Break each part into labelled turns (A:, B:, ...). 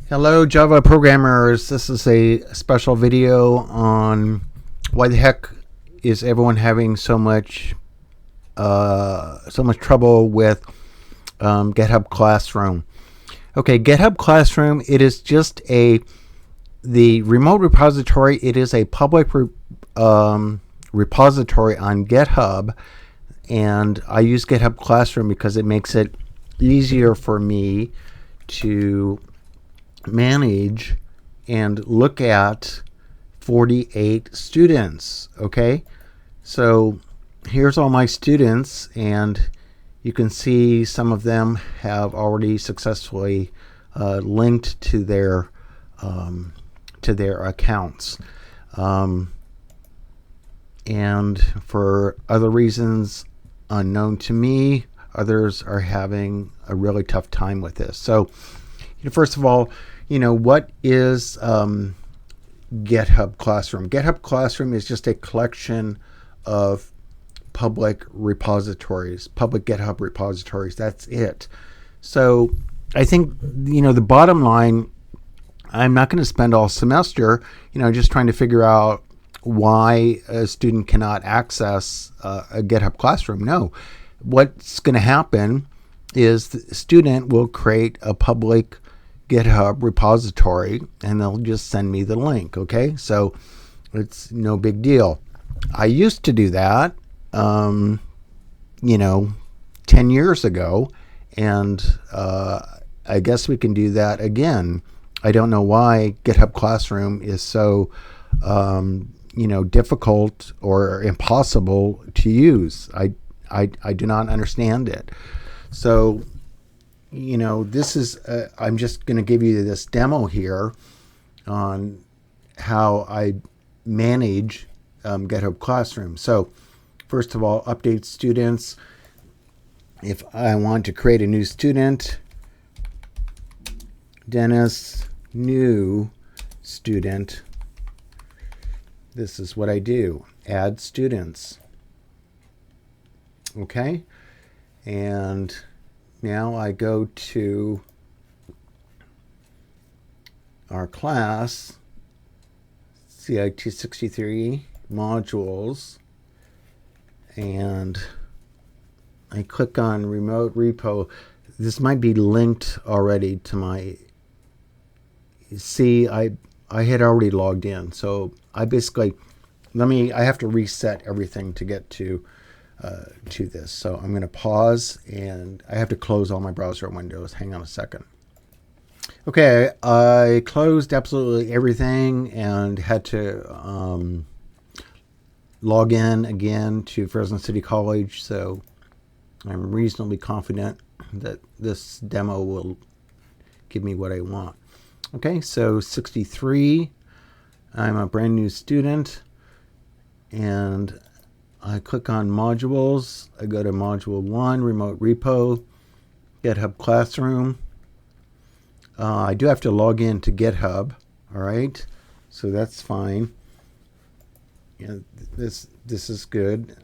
A: Hello Java programmers, this is a special video on why the heck is everyone having so much trouble with GitHub Classroom. Okay, GitHub Classroom, it is just the remote repository. It is a public repository on GitHub, and I use GitHub Classroom because it makes it easier for me to manage and look at 48 students. Okay, so here's all my students, and you can see some of them have already successfully linked to their accounts, and for other reasons unknown to me, others are having a really tough time with this. So first of all, what is GitHub Classroom? GitHub Classroom is just a collection of public repositories, public GitHub repositories. That's it. So I think, the bottom line, I'm not going to spend all semester, just trying to figure out why a student cannot access a GitHub Classroom. No, what's going to happen is the student will create a public GitHub repository and they'll just send me the link. Okay, so it's no big deal. I used to do that 10 years ago, and I guess we can do that again. I don't know why GitHub Classroom is so difficult or impossible to use. I do not understand it. So this is, I'm just going to give you this demo here on how I manage GitHub Classroom. So first of all, update students. If I want to create a new student, Dennis, new student, this is what I do. Add students. Okay. And now I go to our class, CIT-63 modules, and I click on remote repo. This might be linked already to my, see, I had already logged in. So I basically, I have to reset everything to get to this. So I'm going to pause, and I have to close all my browser windows. Hang on a second. Okay, I closed absolutely everything and had to log in again to Fresno City College. So I'm reasonably confident that this demo will give me what I want. Okay, so 63, I'm a brand new student, and I click on modules. I go to module 1, remote repo, GitHub Classroom. I do have to log in to GitHub. All right, so that's fine. This is good.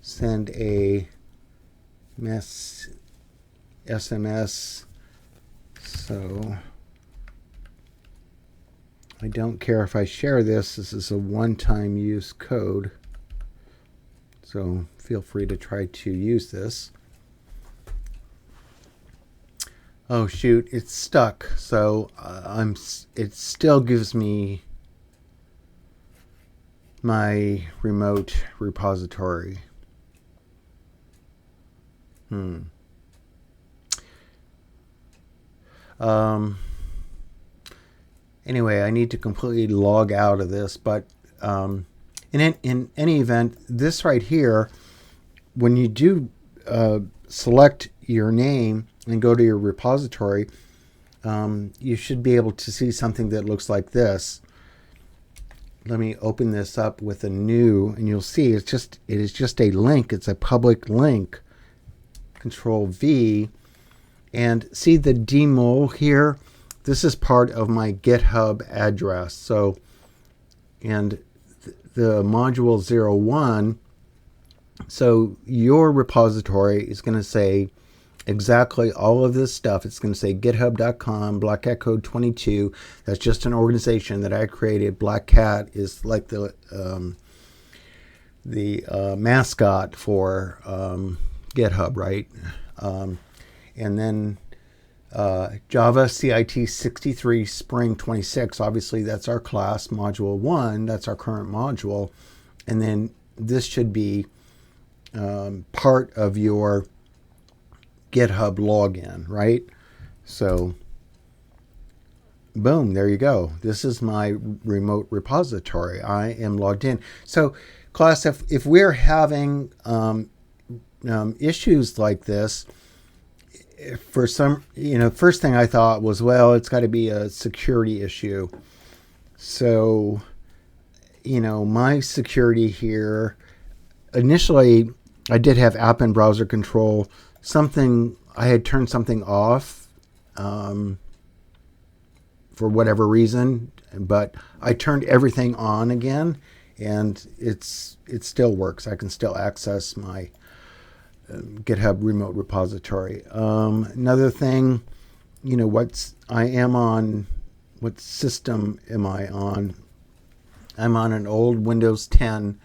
A: Send a SMS. So I don't care if I share this. This is a one-time use code. So feel free to try to use this. Oh shoot, it's stuck. So it still gives me my remote repository. Anyway, I need to completely log out of this, but in any event, this right here, when you do select your name and go to your repository, you should be able to see something that looks like this. Let me open this up with a new, and you'll see it is just a link. It's a public link. Control V, and see the demo here. This is part of my GitHub address. So, and the module 01. So your repository is going to say exactly all of this stuff. It's going to say github.com, Black Cat Code 22. That's just an organization that I created. Black Cat is like the mascot for GitHub, right? And then Java CIT-63 Spring 26. Obviously, that's our class, module 1. That's our current module. And then this should be part of your GitHub login, right? So, boom, there you go. This is my remote repository. I am logged in. So, class, if we're having issues like this, for some, first thing I thought was, well, it's got to be a security issue. So, my security here, initially, I did have app and browser control. I had turned something off for whatever reason, but I turned everything on again, and it still works. I can still access my GitHub remote repository. Another thing, what system am I on? I'm on an old Windows 10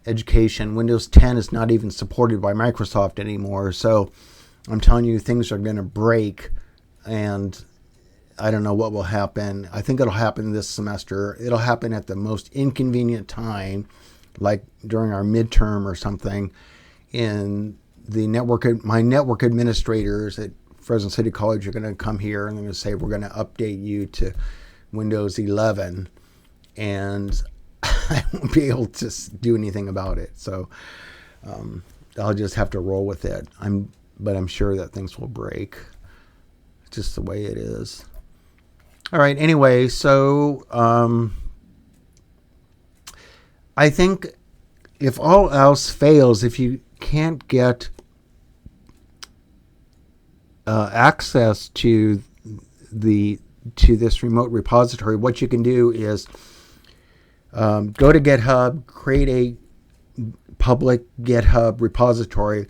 A: education. Windows 10 is not even supported by Microsoft anymore. So I'm telling you, things are going to break, and I don't know what will happen. I think it'll happen this semester. It'll happen at the most inconvenient time, like during our midterm or something. In my network administrators at Fresno City College are going to come here and they're going to say, we're going to update you to Windows 11. And I won't be able to do anything about it. So I'll just have to roll with it. But I'm sure that things will break. It's just the way it is. All right. Anyway, so I think if all else fails, if you can't get access to this remote repository, what you can do is go to GitHub, create a public GitHub repository,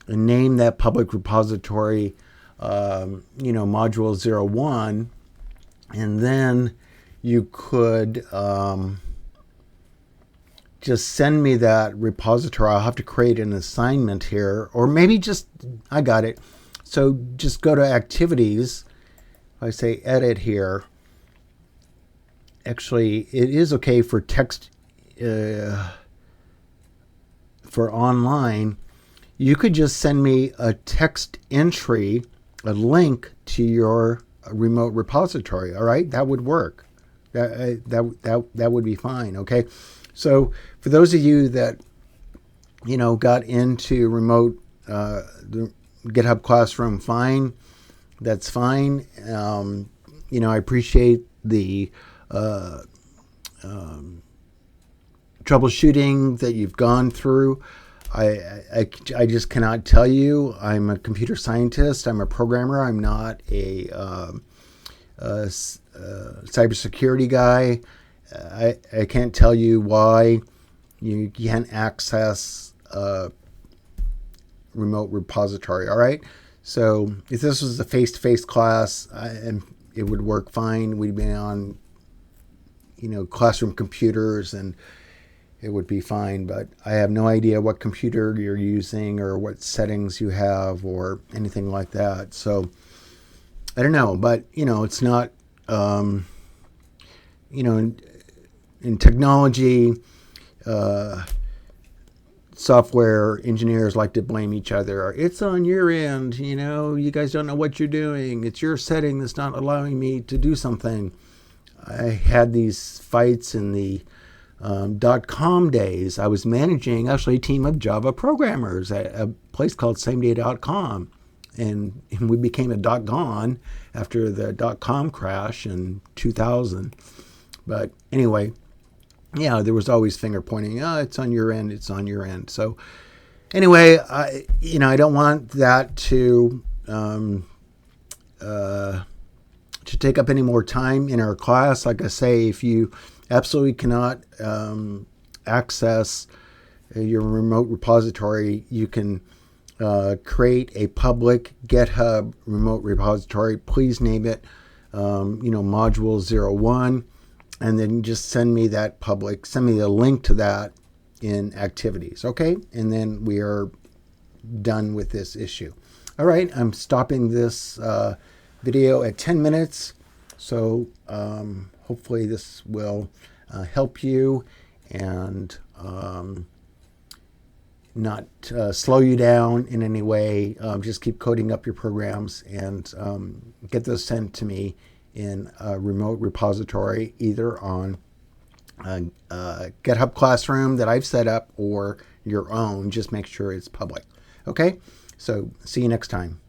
A: and name that public repository, module 01, and then you could just send me that repository. I'll have to create an assignment here, or maybe I got it. So just go to activities. I say edit here. Actually, it is okay for text, for online. You could just send me a text entry, a link to your remote repository. All right, that would work. That would be fine. Okay, so for those of you that got into remote the GitHub Classroom, fine. That's fine. I appreciate the troubleshooting that you've gone through. I just cannot tell you. I'm a computer scientist. I'm a programmer. I'm not a cybersecurity guy. I can't tell you why you can't access a remote repository. All right. So if this was a face-to-face class, it would work fine. We'd be on, classroom computers, and it would be fine. But I have no idea what computer you're using or what settings you have or anything like that. So I don't know. But it's not. In technology, software engineers like to blame each other. It's on your end. You guys don't know what you're doing. It's your setting that's not allowing me to do something. I had these fights in the .com days. I was managing actually a team of Java programmers at a place called sameday.com. And we became a .gon after the .com crash in 2000. But anyway, yeah, there was always finger pointing. Oh, it's on your end. It's on your end. So anyway, I don't want that to take up any more time in our class. Like I say, if you absolutely cannot access your remote repository, you can create a public GitHub remote repository. Please name it, module 01, and then just send me the link to that in activities. Okay. And then we are done with this issue. All right. I'm stopping this video at 10 minutes. So hopefully this will help you and not slow you down in any way. Just keep coding up your programs and get those sent to me in a remote repository, either on a GitHub Classroom that I've set up or your own. Just make sure it's public. Okay, so see you next time.